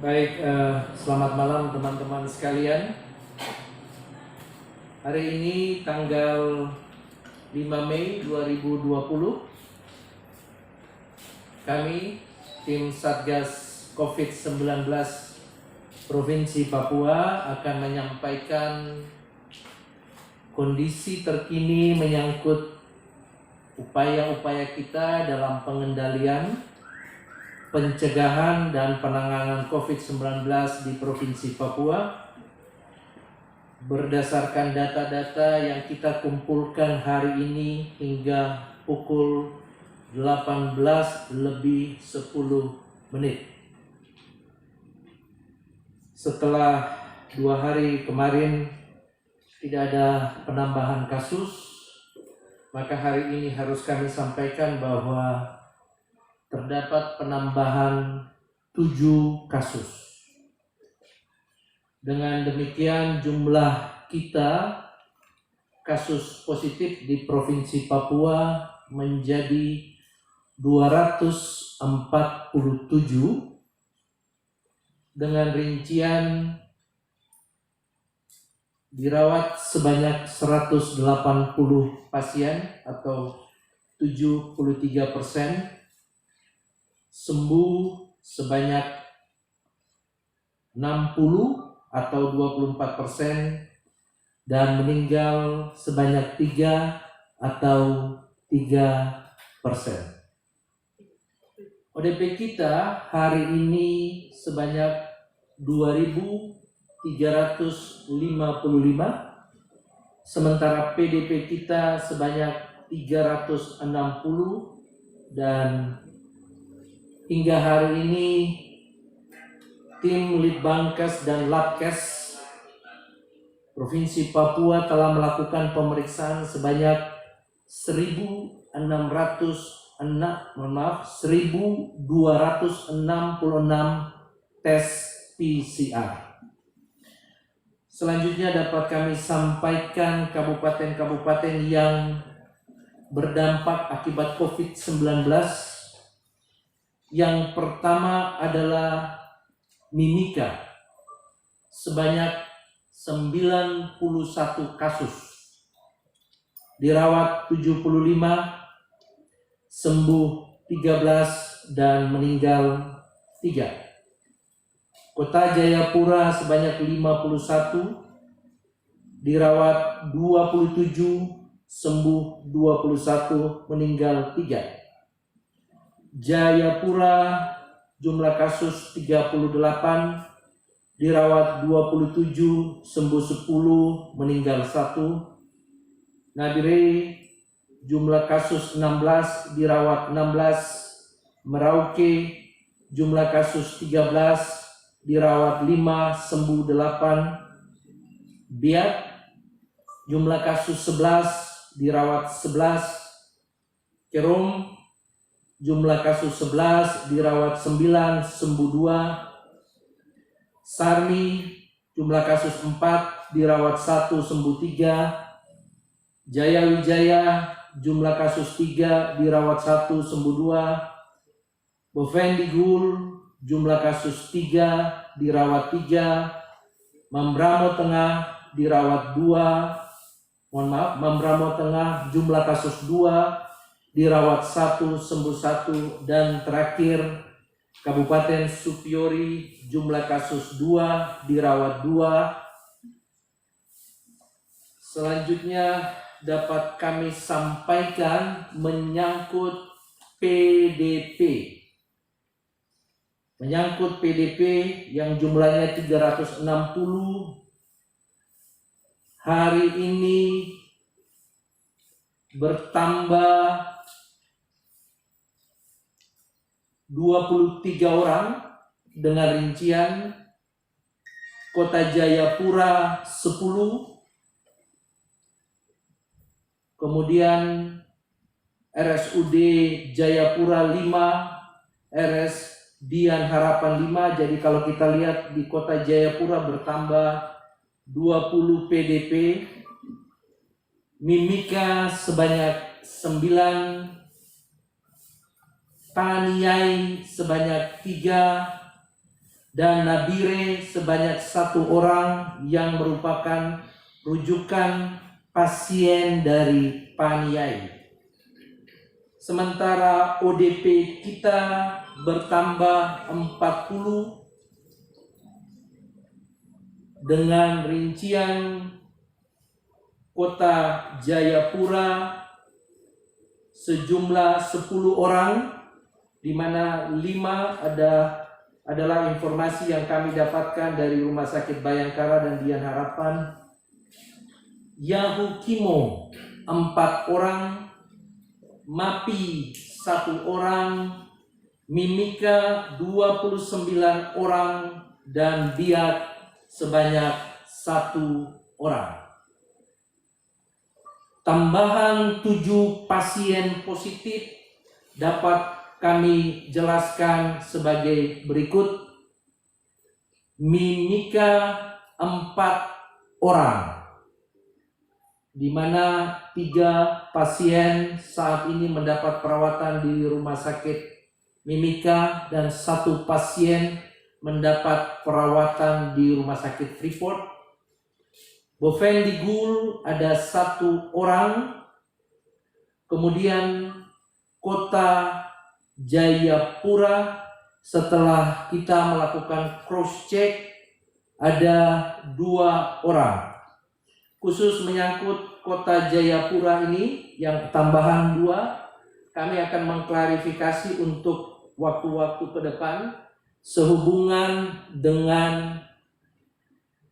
Baik, selamat malam teman-teman sekalian. Hari ini tanggal 5 Mei 2020, kami tim Satgas COVID-19 Provinsi Papua akan menyampaikan kondisi terkini menyangkut upaya-upaya kita dalam pengendalian, pencegahan dan penanganan COVID-19 di Provinsi Papua berdasarkan data-data yang kita kumpulkan hari ini hingga pukul 18:10. Setelah 2 hari kemarin tidak ada penambahan kasus, maka hari ini harus kami sampaikan bahwa terdapat penambahan 7 kasus. Dengan demikian jumlah kita kasus positif di Provinsi Papua menjadi 247 dengan rincian dirawat sebanyak 180 pasien atau 73%, sembuh sebanyak 60 atau 24%, dan meninggal sebanyak 3 atau 3%. ODP kita hari ini sebanyak 2.355, sementara PDP kita sebanyak 360, dan hingga hari ini tim Litbangkes dan Labkes Provinsi Papua telah melakukan pemeriksaan sebanyak 1.266 tes PCR. Selanjutnya dapat kami sampaikan kabupaten-kabupaten yang berdampak akibat COVID-19. Yang pertama adalah Mimika, sebanyak 91 kasus, dirawat 75, sembuh 13, dan meninggal 3. Kota Jayapura sebanyak 51, dirawat 27, sembuh 21, meninggal 3. Jayapura jumlah kasus 38, dirawat 27, sembuh 10, meninggal 1. Nabire jumlah kasus 16, dirawat 16. Merauke jumlah kasus 13, dirawat 5, sembuh 8. Biak jumlah kasus 11, dirawat 11. Kerom jumlah kasus 11, dirawat 9, sembuh 2. Sarni jumlah kasus 4, dirawat 1, sembuh 3. Jayawijaya jumlah kasus 3, dirawat 1, sembuh 2. Bovendigul jumlah kasus 3, dirawat 3. Mambramo Tengah dirawat 2. Mambramo Tengah jumlah kasus 2, dirawat 1, sembuh 1. Dan terakhir Kabupaten Supiori jumlah kasus 2, dirawat 2. Selanjutnya dapat kami sampaikan menyangkut PDP. Menyangkut PDP yang jumlahnya 360, hari ini bertambah 23 orang dengan rincian Kota Jayapura 10, kemudian RSUD Jayapura 5, RS Dian Harapan 5. Jadi kalau kita lihat di Kota Jayapura bertambah 20 PDP. Mimika sebanyak 9, Paniai sebanyak 3, dan Nabire sebanyak 1 orang yang merupakan rujukan pasien dari Paniai. Sementara ODP kita bertambah 40 dengan rincian Kota Jayapura sejumlah 10 orang, di mana 5 adalah informasi yang kami dapatkan dari Rumah Sakit Bayangkara dan Dian Harapan. Yahukimo 4 orang, MAPI 1 orang, Mimika 29 orang, dan Biak sebanyak 1 orang. Tambahan 7 pasien positif dapat kami jelaskan sebagai berikut. Mimika 4 orang, di mana 3 pasien saat ini mendapat perawatan di Rumah Sakit Mimika dan 1 pasien mendapat perawatan di Rumah Sakit Freeport. Bovendigul ada 1 orang. Kemudian Kota Jayapura, setelah kita melakukan cross check, ada 2 orang. Khusus menyangkut Kota Jayapura ini yang tambahan 2, kami akan mengklarifikasi untuk waktu-waktu ke depan sehubungan dengan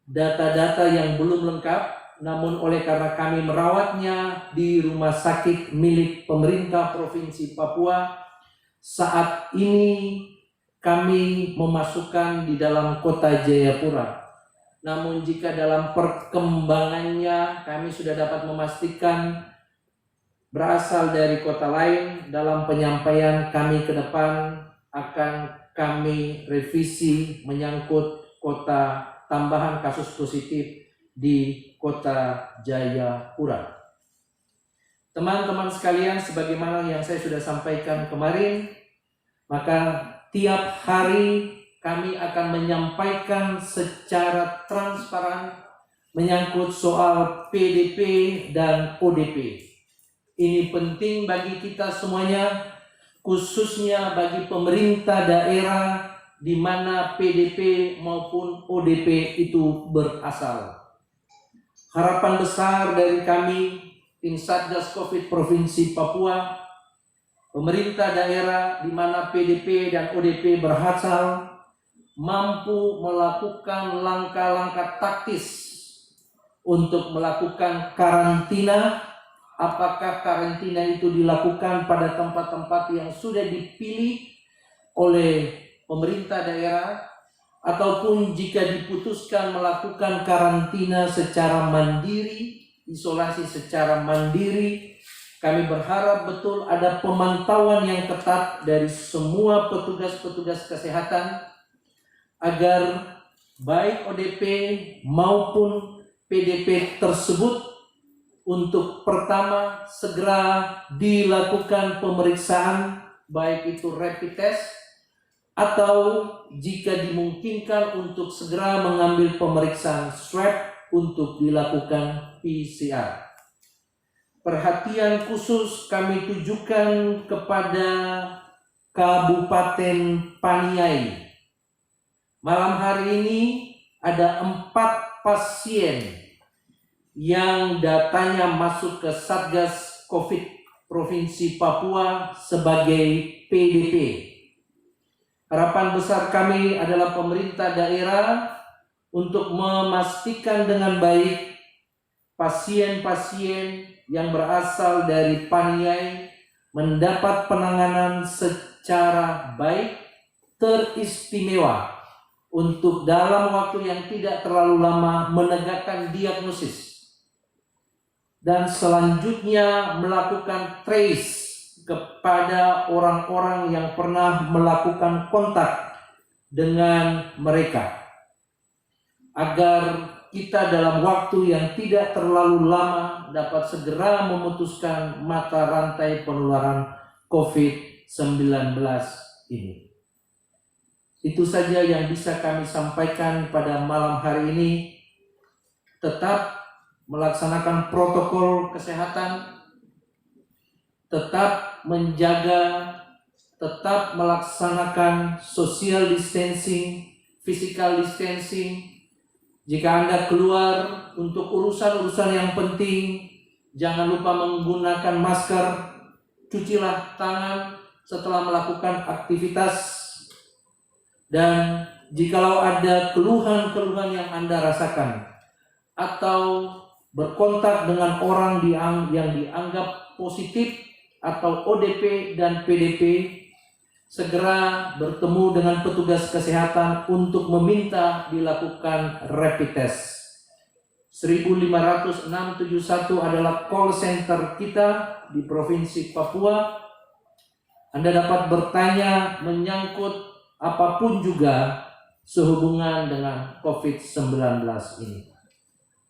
data-data yang belum lengkap, namun oleh karena kami merawatnya di rumah sakit milik pemerintah Provinsi Papua, saat ini kami memasukkan di dalam Kota Jayapura. Namun jika dalam perkembangannya kami sudah dapat memastikan berasal dari kota lain, dalam penyampaian kami ke depan akan kami revisi menyangkut kota tambahan kasus positif di Kota Jayapura. Teman-teman sekalian, sebagaimana yang saya sudah sampaikan kemarin, maka tiap hari kami akan menyampaikan secara transparan menyangkut soal PDP dan ODP. Ini penting bagi kita semuanya, khususnya bagi pemerintah daerah di mana PDP maupun ODP itu berasal. Harapan besar dari kami, tim Satgas Covid Provinsi Papua, pemerintah daerah di mana PDP dan ODP berasal, mampu melakukan langkah-langkah taktis untuk melakukan karantina. Apakah karantina itu dilakukan pada tempat-tempat yang sudah dipilih oleh pemerintah daerah, ataupun jika diputuskan melakukan karantina secara mandiri, isolasi secara mandiri, kami berharap betul ada pemantauan yang ketat dari semua petugas-petugas kesehatan agar baik ODP maupun PDP tersebut untuk pertama segera dilakukan pemeriksaan, baik itu rapid test atau jika dimungkinkan untuk segera mengambil pemeriksaan swab untuk dilakukan PCR. Perhatian khusus kami tujukan kepada Kabupaten Paniai. Malam hari ini ada 4 pasien yang datanya masuk ke Satgas Covid Provinsi Papua sebagai PDP. Harapan besar kami adalah pemerintah daerah untuk memastikan dengan baik pasien-pasien yang berasal dari Paniai mendapat penanganan secara baik, teristimewa, untuk dalam waktu yang tidak terlalu lama menegakkan diagnosis dan selanjutnya melakukan trace kepada orang-orang yang pernah melakukan kontak dengan mereka, agar kita dalam waktu yang tidak terlalu lama dapat segera memutuskan mata rantai penularan COVID-19 ini. Itu saja yang bisa kami sampaikan pada malam hari ini. Tetap melaksanakan protokol kesehatan, tetap menjaga, tetap melaksanakan social distancing, physical distancing. Jika Anda keluar untuk urusan-urusan yang penting, jangan lupa menggunakan masker, cucilah tangan setelah melakukan aktivitas. Dan jikalau ada keluhan-keluhan yang Anda rasakan atau berkontak dengan orang yang dianggap positif atau ODP dan PDP, segera bertemu dengan petugas kesehatan untuk meminta dilakukan rapid test. 150671 adalah call center kita di Provinsi Papua. Anda dapat bertanya menyangkut apapun juga sehubungan dengan COVID-19 ini.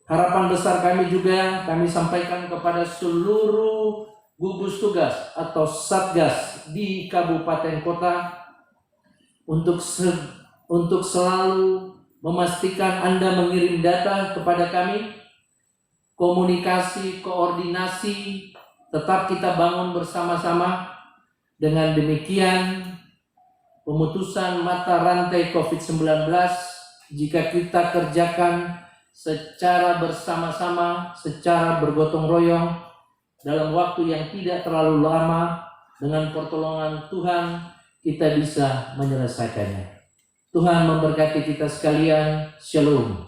Harapan besar kami juga kami sampaikan kepada seluruh gugus tugas atau satgas di kabupaten kota untuk selalu memastikan Anda mengirim data kepada kami. Komunikasi, koordinasi tetap kita bangun bersama-sama. Dengan demikian, pemutusan mata rantai COVID-19 jika kita kerjakan secara bersama-sama, secara bergotong royong dalam waktu yang tidak terlalu lama, dengan pertolongan Tuhan kita bisa menyelesaikannya. Tuhan memberkati kita sekalian. Shalom.